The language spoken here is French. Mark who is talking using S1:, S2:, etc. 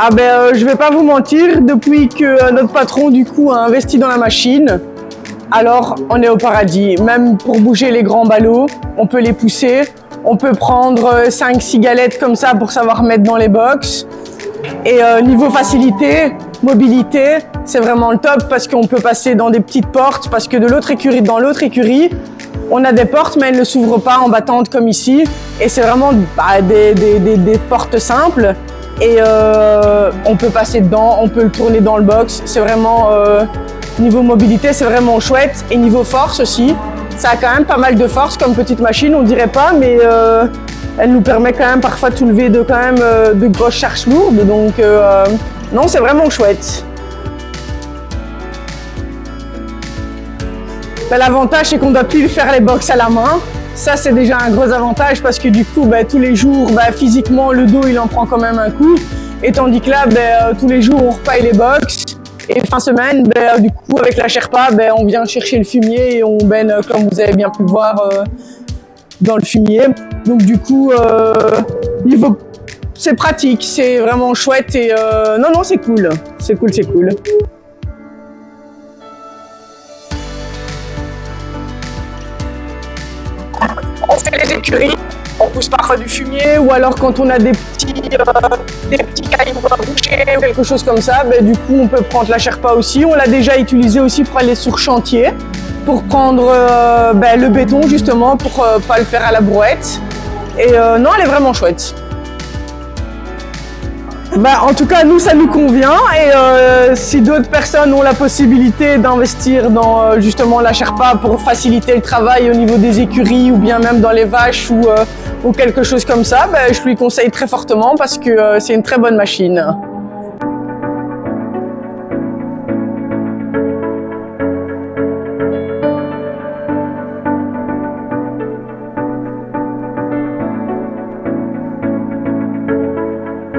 S1: Je vais pas vous mentir, depuis que notre patron du coup a investi dans la machine, alors on est au paradis. Même pour bouger les grands ballots, on peut les pousser. On peut prendre 5-6 galettes comme ça pour savoir mettre dans les box. Et niveau facilité, mobilité, c'est vraiment le top parce qu'on peut passer dans des petites portes parce que de l'autre écurie dans l'autre écurie, on a des portes mais elles ne s'ouvrent pas en battante comme ici. Et c'est vraiment des portes simples et on peut passer dedans, on peut le tourner dans le box. C'est vraiment, niveau mobilité, c'est vraiment chouette. Et niveau force aussi, ça a quand même pas mal de force comme petite machine, on dirait pas, mais elle nous permet quand même parfois de soulever de grosses charges lourdes. Donc non, c'est vraiment chouette. L'avantage, c'est qu'on doit plus faire les box à la main. Ça, c'est déjà un gros avantage parce que du coup, tous les jours, physiquement, le dos, il en prend quand même un coup. Et tandis que là, tous les jours, on repaille les box. Et fin semaine, du coup, avec la Sherpa, on vient chercher le fumier et on baigne, comme vous avez bien pu voir, dans le fumier. Donc du coup, c'est pratique, c'est vraiment chouette et non, c'est cool. C'est cool. On fait les écuries, on pousse parfois du fumier ou alors quand on a des petits cailloux à boucher ou quelque chose comme ça, du coup on peut prendre la Sherpa aussi. On l'a déjà utilisé aussi pour aller sur chantier, pour prendre le béton justement, pour pas le faire à la brouette. Et non, elle est vraiment chouette. En tout cas, nous, ça nous convient et si d'autres personnes ont la possibilité d'investir dans justement la Sherpa pour faciliter le travail au niveau des écuries ou bien même dans les vaches ou quelque chose comme ça, je lui conseille très fortement parce que c'est une très bonne machine.